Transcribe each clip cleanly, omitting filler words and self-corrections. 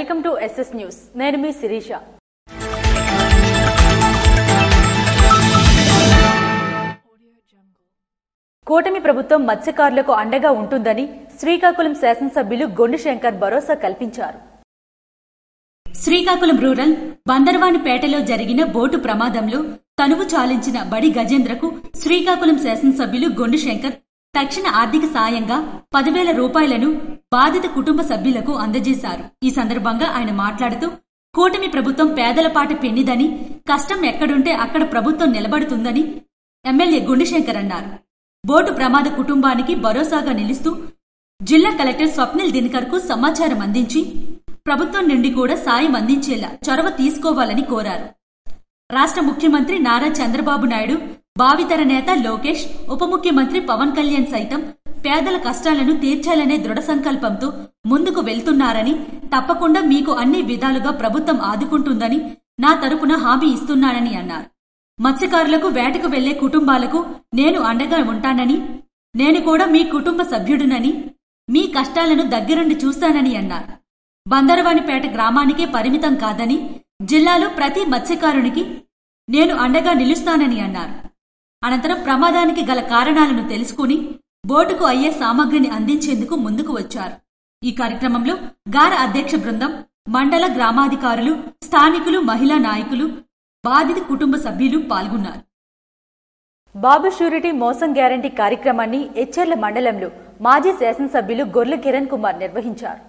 Welcome to SS news. నేను మీ శిరీష. కూటమి ప్రభుత్వం మత్స్యకారులకు అండగా ఉంటుందని శ్రీకాకుళం శాసనసభ్యులు గొండి శంకర్ భరోసా కల్పించారు. శ్రీకాకుళం రూరల్ బందర్వానిపేటలో జరిగిన బోటు ప్రమాదంలో తనువు చాలించిన బడి గజేంద్రకు శ్రీకాకుళం శాసనసభ్యులు గొండి శంకర్ తక్షణ ఆర్థిక సాయంగా 10,000 రూపాయలను బాధిత కుటుంబ సభ్యులకు అందజేశారు. ఈ సందర్భంగా ఆయన మాట్లాడుతూ కూటమి ప్రభుత్వం పేదల పాట పెన్నిదని, కష్టం ఎక్కడుంటే అక్కడ ప్రభుత్వం నిలబడుతుందని ఎమ్మెల్యే గొండి శంకర్ అన్నారు. బోటు ప్రమాద కుటుంబానికి భరోసాగా నిలుస్తూ జిల్లా కలెక్టర్ స్వప్నిల్ దినకర్ కు సమాచారం అందించి ప్రభుత్వం నుండి కూడా సాయం అందించేలా చొరవ తీసుకోవాలని కోరారు. రాష్ట్ర ముఖ్యమంత్రి నారా చంద్రబాబు నాయుడు, భావితర నేత లోకేష్, ఉప ముఖ్యమంత్రి పవన్ కళ్యాణ్ సైతం పేదల కష్టాలను తీర్చాలనే దృఢ సంకల్పంతో ముందుకు వెళ్తున్నారని, తప్పకుండా మీకు అన్ని విధాలుగా ప్రభుత్వం ఆదుకుంటుందని నా తరపున హామీ ఇస్తున్నానని అన్నారు. మత్స్యకారులకు వేటకు వెళ్లే కుటుంబాలకు నేను అండగా ఉంటానని, నేను కూడా మీ కుటుంబ సభ్యుడినని, మీ కష్టాలను దగ్గరుండి చూస్తానని అన్నారు. బందరవానిపేట గ్రామానికే పరిమితం కాదని, జిల్లాలో ప్రతి మత్స్యకారునికి నేను అండగా నిలుస్తానని అన్నారు. అనంతరం ప్రమాదానికి గల కారణాలను తెలుసుకుని బోటుకు అయ్యే సామగ్రిని అందించేందుకు ముందుకు వచ్చారు. ఈ కార్యక్రమంలో గార అధ్యక్ష బృందం, మండల గ్రామాధికారులు, స్థానికులు, మహిళా నాయకులు, బాధిత కుటుంబ సభ్యులు పాల్గొన్నారు. బాబు షూరిటీ మోసం గ్యారంటీ కార్యక్రమాన్ని ఎచ్చెర్ల మండలంలో మాజీ శాసనసభ్యులు గొర్ల కిరణ్ కుమార్ నిర్వహించారు.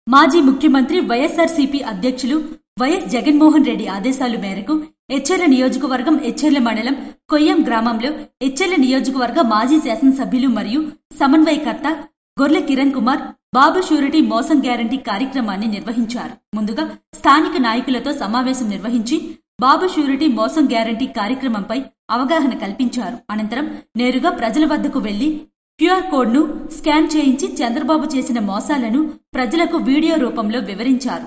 మాజీ ముఖ్యమంత్రి వైఎస్ఆర్సీపీ అధ్యక్షులు వైఎస్ జగన్మోహన్ రెడ్డి ఆదేశాల మేరకు ఎచ్చెర్ల నియోజకవర్గం ఎచ్చెర్ల మండలం కొయ్యం గ్రామంలో ఎచ్చెర్ల నియోజకవర్గ మాజీ శాసనసభ్యులు మరియు సమన్వయకర్త గొర్ల కిరణ్ కుమార్ బాబు షూరిటీ మోసం గ్యారంటీ కార్యక్రమాన్ని నిర్వహించారు. ముందుగా స్థానిక నాయకులతో సమావేశం నిర్వహించి బాబు షూరిటీ మోసం గ్యారంటీ కార్యక్రమంపై అవగాహన కల్పించారు. అనంతరం నేరుగా ప్రజల వద్దకు వెళ్లి QR కోడ్ను స్కాన్ చేయించి చంద్రబాబు చేసిన మోసాలను ప్రజలకు వీడియో రూపంలో వివరించారు.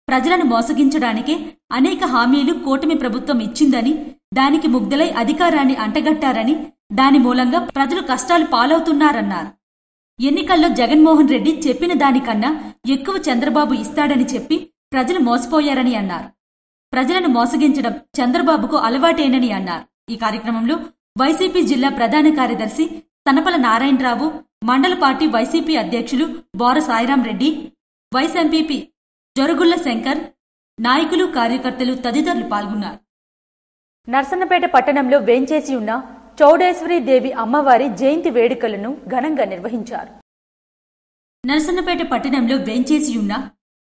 ప్రజలను మోసగించడానికే అనేక హామీలు కూటమి ప్రభుత్వం ఇచ్చిందని, దానికి ముగ్ధులై అధికారాన్ని అంటగట్టారని, దాని మూలంగా ప్రజలు కష్టాలు పాలవుతున్నారన్నారు. ఎన్నికల్లో జగన్మోహన్ రెడ్డి చెప్పిన దానికన్నా ఎక్కువ చంద్రబాబు ఇస్తాడని చెప్పి ప్రజలు మోసపోయారని అన్నారు. ప్రజలను మోసగించడం చంద్రబాబుకు అలవాటేనని అన్నారు. ఈ కార్యక్రమంలో వైసీపీ జిల్లా ప్రధాన కార్యదర్శి తనపల నారాయణరావు, మండల పార్టీ వైసీపీ అధ్యక్షులు బోర సాయిరాం రెడ్డి, వైస్ ఎంపీపీ జరుగుళ్ల శంకర్, నాయకులు, కార్యకర్తలు తదితరులు పాల్గొన్నారు. నర్సన్నపేట పట్టణంలో వేంచేసి ఉన్న చౌడేశ్వరి దేవి అమ్మవారి జయంతి వేడుకలను ఘనంగా నిర్వహించారు. నర్సన్నపేట పట్టణంలో వేంచేసి ఉన్న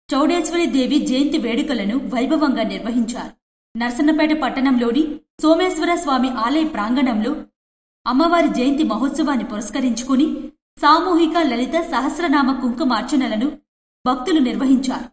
చౌడేశ్వరి దేవి జయంతి వేడుకలను వైభవంగా నిర్వహించారు. నర్సన్నపేట పట్టణంలోని సోమేశ్వర స్వామి ఆలయ ప్రాంగణంలో అమ్మవారి జయంతి మహోత్సవాన్ని పురస్కరించుకుని సామూహిక లలిత సహస్రనామ కుంకుమార్చనలను భక్తులు నిర్వహించారు.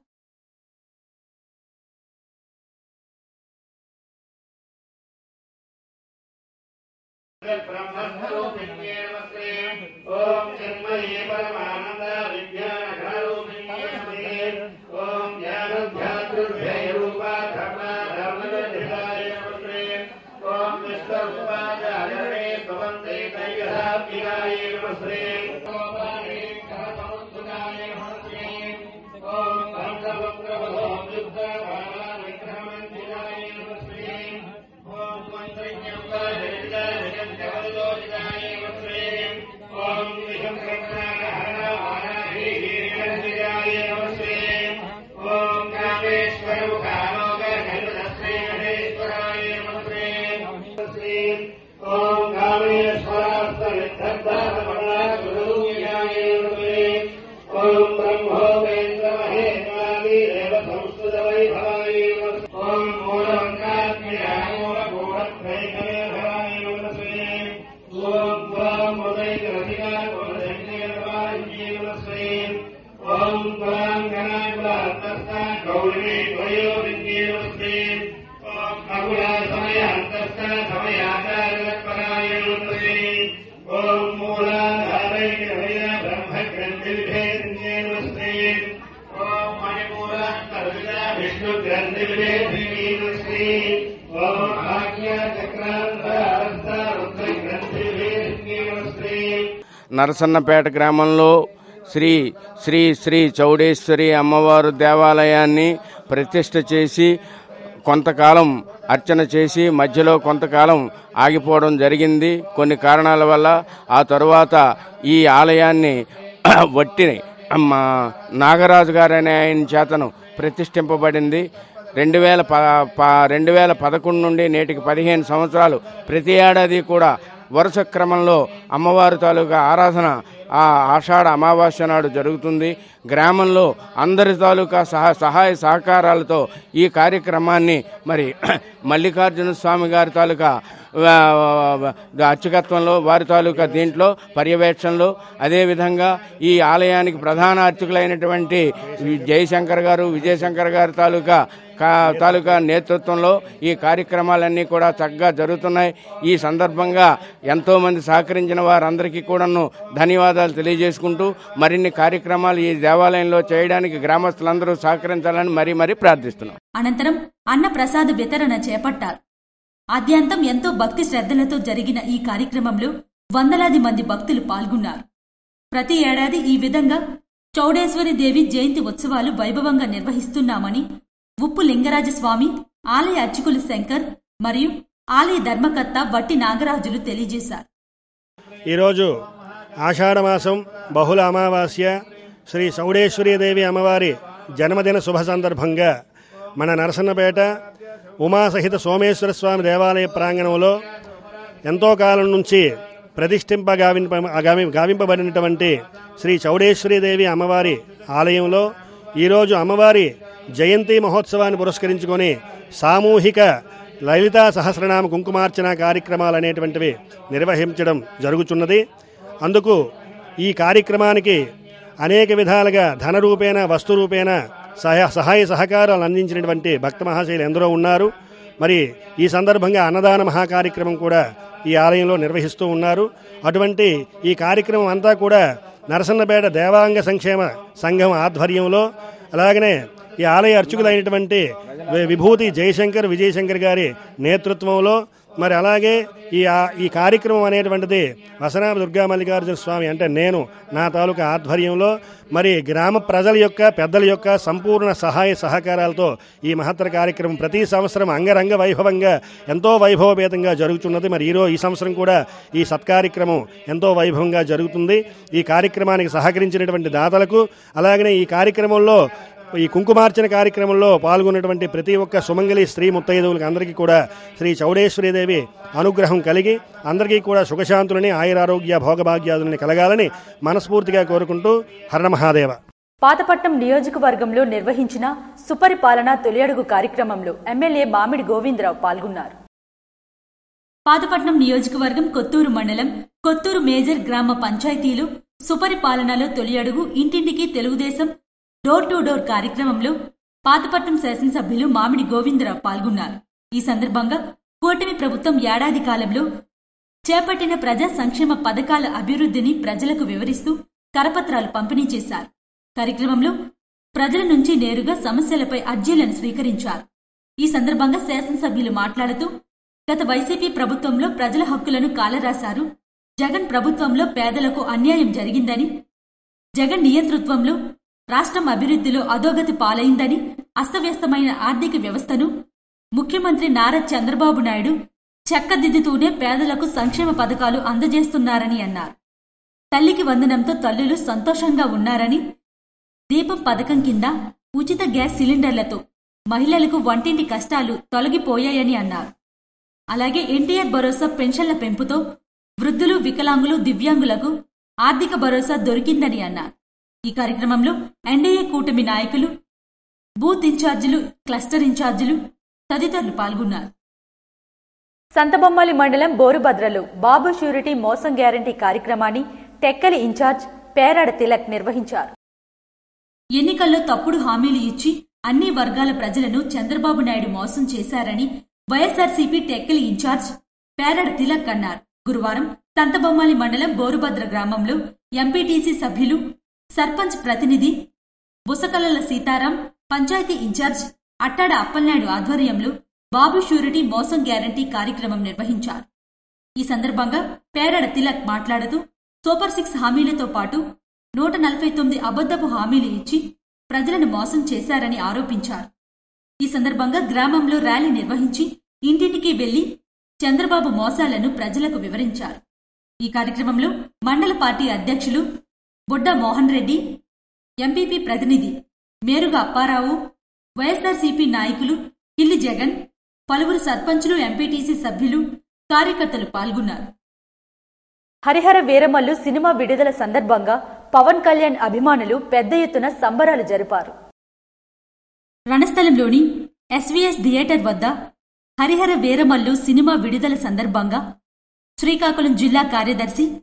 నరసన్నపేట గ్రామంలో శ్రీ శ్రీ శ్రీ చౌడేశ్వరి అమ్మవారు దేవాలయాన్ని ప్రతిష్ఠ చేసి కొంతకాలం అర్చన చేసి మధ్యలో కొంతకాలం ఆగిపోవడం జరిగింది కొన్ని కారణాల వల్ల. ఆ తరువాత ఈ ఆలయాన్ని వట్టి నాగరాజు గారనే ఆయన చేతను ప్రతిష్ఠింపబడింది. 2011 నుండి నేటికి 15 సంవత్సరాలు ప్రతి ఏడాది కూడా వరుస క్రమంలో అమ్మవారి తాలూకా ఆరాధన ఆ ఆషాఢ అమావాస్య నాడు జరుగుతుంది. గ్రామంలో అందరి తాలూకా సహాయ సహకారాలతో ఈ కార్యక్రమాన్ని మరి మల్లికార్జున స్వామి గారి తాలూకా అర్చకత్వంలో వారి తాలూకా దీంట్లో పర్యవేక్షణలో అదేవిధంగా ఈ ఆలయానికి ప్రధాన అర్చకులైనటువంటి జయశంకర్ గారు విజయశంకర్ గారి తాలూకా నేతృత్వంలో ఈ కార్యక్రమాలన్నీ కూడా చక్కగా జరుగుతున్నాయి. ఈ సందర్భంగా ఎంతోమంది సహకరించిన వారందరికీ కూడాను ధన్యవాదాలు తెలియజేసుకుంటూ మరిన్ని కార్యక్రమాలు ఈ దేవాలయంలో చేయడానికి గ్రామస్తులందరూ సహకరించాలని మరీ ప్రార్థిస్తున్నాం. అనంతరం అన్న ప్రసాద వితరణ చేపట్టారు. ఆద్యంతం ఎంతో భక్తి శ్రద్ధలతో జరిగిన ఈ కార్యక్రమంలో వందలాది మంది భక్తులు పాల్గొన్నారు. ప్రతి ఏడాది ఈ విధంగా చౌడేశ్వరి దేవి జయంతి ఉత్సవాలు వైభవంగా నిర్వహిస్తున్నామని ఉప్పు లింగరాజస్వామి, ఆలయ అర్చకులు శంకర్ మరియు ఆలయ ధర్మకర్త వట్టి నాగరాజులు తెలియజేశారు. ఈరోజు ఆషాఢమాసం బహుళ అమావాస్య శ్రీ చౌడేశ్వరీదేవి అమ్మవారి జన్మదిన శుభ సందర్భంగా మన నరసన్నపేట ఉమాసహిత సోమేశ్వర స్వామి దేవాలయ ప్రాంగణంలో ఎంతో కాలం నుంచి గావింపబడినటువంటి శ్రీ చౌడేశ్వరీదేవి అమ్మవారి ఆలయంలో ఈరోజు అమ్మవారి జయంతి మహోత్సవాన్ని పురస్కరించుకొని సామూహిక లలితా సహస్రనామ కుంకుమార్చన కార్యక్రమాలు అనేటువంటివి నిర్వహించడం జరుగుతున్నది. అందుకు ఈ కార్యక్రమానికి అనేక విధాలుగా ధనరూపేణ వస్తురూపేణ సహాయ సహకారాలు అందించినటువంటి భక్త మహాశయులు ఎందరో ఉన్నారు. మరి ఈ సందర్భంగా అన్నదాన మహాకార్యక్రమం కూడా ఈ ఆలయంలో నిర్వహిస్తూ ఉన్నారు. అటువంటి ఈ కార్యక్రమం అంతా కూడా నరసన్నపేట దేవాంగ సంక్షేమ సంఘం ఆధ్వర్యంలో అలాగనే ఈ ఆలయ అర్చకులైనటువంటి విభూతి జయశంకర్ విజయశంకర్ గారి నేతృత్వంలో మరి అలాగే ఈ కార్యక్రమం అనేటువంటిది వసనాభ దుర్గా మల్లికార్జున స్వామి అంటే నేను నా తాలూకా ఆధ్వర్యంలో మరి గ్రామ ప్రజల యొక్క పెద్దల యొక్క సంపూర్ణ సహాయ సహకారాలతో ఈ మహత్తర కార్యక్రమం ప్రతి సంవత్సరం అంగరంగ వైభవంగా ఎంతో వైభవపేతంగా జరుగుతున్నది. మరి ఈ సంవత్సరం కూడా ఈ సత్కార్యక్రమం ఎంతో వైభవంగా జరుగుతుంది. ఈ కార్యక్రమానికి సహకరించినటువంటి దాతలకు అలాగనే ఈ కార్యక్రమంలో ఈ కుంకుమార్చన కార్యక్రమంలో పాల్గొన్నటువంటి ప్రతి ఒక్క సుమంగళి స్త్రీ ముత్తైదువులకు అందరికీ కూడా శ్రీ చౌడేశ్వరీదేవి అనుగ్రహం కలిగి అందరికీ కూడా సుఖశాంతులని ఆయురారోగ్య భోగభాగ్యాదులని కలగాలని మనస్ఫూర్తిగా కోరుకుంటూ హర మహాదేవ. పాతపట్నం నియోజకవర్గంలో నిర్వహించిన సుపరిపాలన తొలి అడుగు కార్యక్రమంలో ఎమ్మెల్యే మామిడి గోవిందరావు పాల్గొన్నారు. పాతపట్నం నియోజకవర్గం కొత్తూరు మండలం కొత్తూరు మేజర్ గ్రామ పంచాయతీలు సుపరిపాలనలో తొలి అడుగు ఇంటింటికి తెలుగుదేశం డోర్ టు డోర్ కార్యక్రమంలో పాతపట్నం శాసనసభ్యులు మామిడి గోవిందరావు పాల్గొన్నారు. ఈ సందర్భంగా కూటమి ప్రభుత్వం ఏడాది కాలంలో చేపట్టిన ప్రజా సంక్షేమ పథకాల అభివృద్ధిని ప్రజలకు వివరిస్తూ కరపత్రాలు పంపిణీ చేశారు. కార్యక్రమంలో ప్రజల నుంచి నేరుగా సమస్యలపై అర్జీలను స్వీకరించారు. ఈ సందర్భంగా శాసనసభ్యులు మాట్లాడుతూ గత వైసీపీ ప్రభుత్వంలో ప్రజల హక్కులను కాలరాశారు. జగన్ ప్రభుత్వంలో పేదలకు అన్యాయం జరిగిందని, జగన్ నియంతృత్వంలో రాష్ట్రం అభివృద్ధిలో అధోగతి పాలైందని, అస్తవ్యస్తమైన ఆర్థిక వ్యవస్థను ముఖ్యమంత్రి నారా చంద్రబాబు నాయుడు చెక్కదిద్దుతూనే పేదలకు సంక్షేమ పథకాలు అందజేస్తున్నారని అన్నారు. తల్లికి వందనంతో తల్లులు సంతోషంగా ఉన్నారని, దీపం పథకం కింద ఉచిత గ్యాస్ సిలిండర్లతో మహిళలకు వంటింటి కష్టాలు తొలగిపోయాయని అన్నారు. అలాగే ఎన్టీఆర్ భరోసా పెన్షన్ల పెంపుతో వృద్ధులు, వికలాంగులు, దివ్యాంగులకు ఆర్థిక భరోసా దొరికిందని అన్నారు. ఈ కార్యక్రమంలో ఎన్డీఏ కూటమి నాయకులు, బూత్ ఇన్ఛార్జీలు, క్లస్టర్ ఇన్ఛార్జీలు తదితరులు పాల్గొన్నారు. సంతబొమ్మాలి మండలం బోరుభద్రలో బాబు ష్యూరిటీ మోసం గ్యారంటీ కార్యక్రమాన్ని టెక్కలి ఇన్ఛార్జ్ పేరాడ తిలక్ నిర్వహించారు. ఎన్నికల్లో తప్పుడు హామీలు ఇచ్చి అన్ని వర్గాల ప్రజలను చంద్రబాబు నాయుడు మోసం చేశారని వైఎస్ఆర్సీపీ టెక్కలి ఇన్ఛార్జ్ పేరాడ తిలక్ అన్నారు. గురువారం సంతబొమ్మాలి మండలం బోరుభద్ర గ్రామంలో ఎంపీటీసీ సభ్యులు, సర్పంచ్ ప్రతినిధి బుసకలల సీతారాం, పంచాయతీ ఇన్ఛార్జ్ అట్టాడ అప్పలనాయుడు ఆధ్వర్యంలో బాబు ష్యూరిటీ మోసం గ్యారంటీ కార్యక్రమం నిర్వహించారు. ఈ సందర్భంగా పేరాడ తిలక్ మాట్లాడుతూ సూపర్ 6 హామీలతో పాటు 149 అబద్ధపు హామీలు ఇచ్చి ప్రజలను మోసం చేశారని ఆరోపించారు. ఈ సందర్భంగా గ్రామంలో ర్యాలీ నిర్వహించి ఇంటింటికి వెళ్లి చంద్రబాబు మోసాలను ప్రజలకు వివరించారు. ఈ కార్యక్రమంలో మండల పార్టీ అధ్యక్షులు బొడ్డ మోహన్ రెడ్డి, ఎంపీపీ ప్రతినిధి మేరుగా అప్పారావు, వైఎస్ఆర్సీపీ నాయకులు కిల్లి జగన్, పలువురు సర్పంచులు, ఎంపీటీసీ సభ్యులు, కార్యకర్తలు పాల్గొన్నారు. హరిహర వీరమల్లు సినిమా విడుదల సందర్భంగా పవన్ కళ్యాణ్ అభిమానులు పెద్ద ఎత్తున సంబరాలు జరిపారు. రణస్థలంలోని ఎస్వీఎస్ థియేటర్ వద్ద హరిహర వీరమల్లు సినిమా విడుదల సందర్భంగా శ్రీకాకుళం జిల్లా కార్యదర్శి,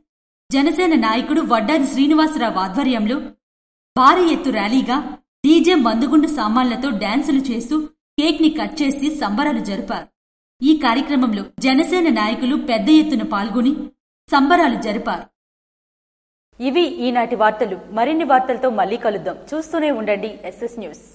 జనసేన నాయకుడు వడ్డారి శ్రీనివాసరావు ఆధ్వర్యంలో భారీ ఎత్తు ర్యాలీగా డీజే మందుగుండు సామాన్లతో డాన్సులు చేస్తూ కేక్ ని కట్ చేసి సంబరాలు జరిపారు. ఈ కార్యక్రమంలో జనసేన నాయకులు పెద్ద ఎత్తున పాల్గొని సంబరాలు జరిపారు. ఇవి ఈనాటి వార్తలు. మరిన్ని వార్తలతో మళ్ళీ కలుద్దాం. చూస్తూనే ఉండండి SS న్యూస్.